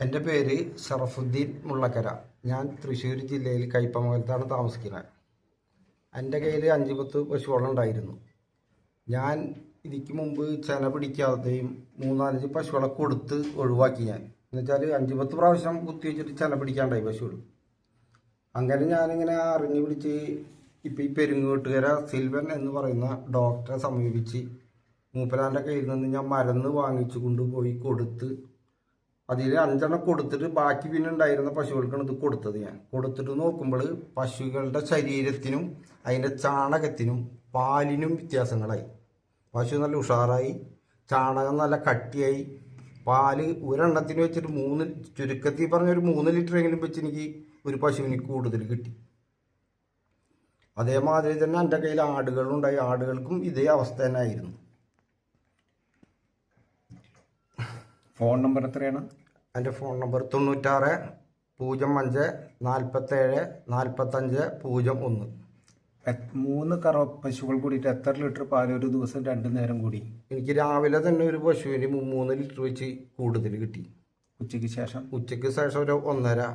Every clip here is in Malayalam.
എൻ്റെ പേര് ഷറഫുദ്ദീൻ മുള്ളക്കര. ഞാൻ തൃശ്ശൂർ ജില്ലയിൽ കയ്പമംഗലത്താണ് താമസിക്കുന്നത്. എൻ്റെ കയ്യിൽ 5-10 പശുക്കളുണ്ടായിരുന്നു. ഞാൻ ഇതിക്ക് മുമ്പ് ചെന പിടിക്കാതെയും 3-4 പശുക്കളെ കൊടുത്ത് ഒഴിവാക്കി. ഞാൻ എന്നുവെച്ചാൽ 5-10 പ്രാവശ്യം കുത്തി വെച്ചിട്ട് ചെന പിടിക്കാണ്ടായി പശുക്കൾ. അങ്ങനെ ഞാനിങ്ങനെ അറിഞ്ഞു പിടിച്ച് ഇപ്പം ഈ പെരുങ്ങോട്ടുകര സിൽവൻ എന്ന് പറയുന്ന ഡോക്ടറെ സമീപിച്ച് മൂപ്പരാൻ്റെ കയ്യിൽ നിന്ന് ഞാൻ മരുന്ന് വാങ്ങിച്ചു കൊണ്ടുപോയി കൊടുത്ത് അതിൽ 5 കൊടുത്തിട്ട് ബാക്കി പിന്നെ ഉണ്ടായിരുന്ന പശുക്കൾക്കാണ് ഇത് കൊടുത്തത്. ഞാൻ കൊടുത്തിട്ട് നോക്കുമ്പോൾ പശുക്കളുടെ ശരീരത്തിനും അതിൻ്റെ ചാണകത്തിനും പാലിനും വ്യത്യാസങ്ങളായി. പശു നല്ല ഉഷാറായി, ചാണകം നല്ല കട്ടിയായി, പാല് ഒരെണ്ണത്തിന് വെച്ചിട്ട് ചുരുക്കത്തിൽ പറഞ്ഞൊരു 3 ലിറ്ററെങ്കിലും വെച്ച് എനിക്ക് ഒരു പശുവിന് കൂടുതൽ കിട്ടി. അതേമാതിരി തന്നെ എൻ്റെ കയ്യിൽ ആടുകളുണ്ടായി. ആടുകൾക്കും ഇതേ അവസ്ഥ തന്നെ ആയിരുന്നു. ഫോൺ നമ്പർ എത്രയാണ്? എൻ്റെ ഫോൺ നമ്പർ 96 05 47 45 01. 3 കറവ പശുക്കൾ കൂടിയിട്ട് എത്ര ലിറ്റർ പാൽ ഒരു ദിവസം 2 നേരം കൂടി? എനിക്ക് രാവിലെ തന്നെ ഒരു പശുവിന് 3 ലിറ്റർ വെച്ച് കൂടുതൽ കിട്ടി. ഉച്ചയ്ക്ക് ശേഷം ഒരു 1.5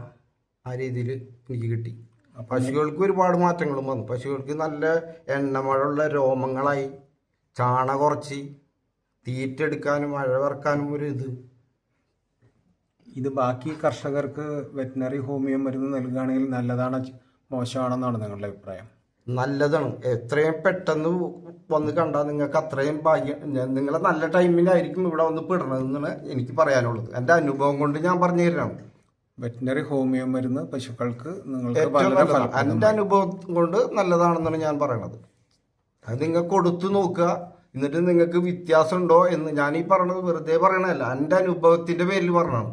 ആ രീതിയിൽ എനിക്ക് കിട്ടി. പശുക്കൾക്ക് ഒരുപാട് മാറ്റങ്ങളും വന്നു. പശുക്കൾക്ക് നല്ല എണ്ണമഴയുള്ള രോമങ്ങളായി, ചാണ കുറച്ച്, തീറ്റ എടുക്കാനും മഴ വറക്കാനും ഒരു ഇത് ബാക്കി കർഷകർക്ക് വെറ്റിനറി ഹോമിയോ മരുന്ന് നൽകുകയാണെങ്കിൽ നല്ലതാണോ മോശമാണെന്നാണ് നിങ്ങളുടെ അഭിപ്രായം? നല്ലതാണ്. എത്രയും പെട്ടെന്ന് വന്ന് കണ്ടാൽ നിങ്ങൾക്ക് അത്രയും ഭാഗ്യം. നിങ്ങളെ നല്ല ടൈമിലായിരിക്കും ഇവിടെ വന്ന് പെടണമെന്നാണ് എനിക്ക് പറയാനുള്ളത്. എൻ്റെ അനുഭവം കൊണ്ട് ഞാൻ പറഞ്ഞു തരാം. വെറ്റിനറി ഹോമിയോ മരുന്ന് പശുക്കൾക്ക് എൻ്റെ അനുഭവം കൊണ്ട് നല്ലതാണെന്നാണ് ഞാൻ പറയണത്. അത് നിങ്ങൾ കൊടുത്തു നോക്കുക. എന്നിട്ട് നിങ്ങൾക്ക് വ്യത്യാസം ഉണ്ടോ എന്ന് ഞാൻ ഈ പറയണത് വെറുതെ പറയണതല്ല, എൻ്റെ അനുഭവത്തിൻ്റെ പേരിൽ പറഞ്ഞതാണ്.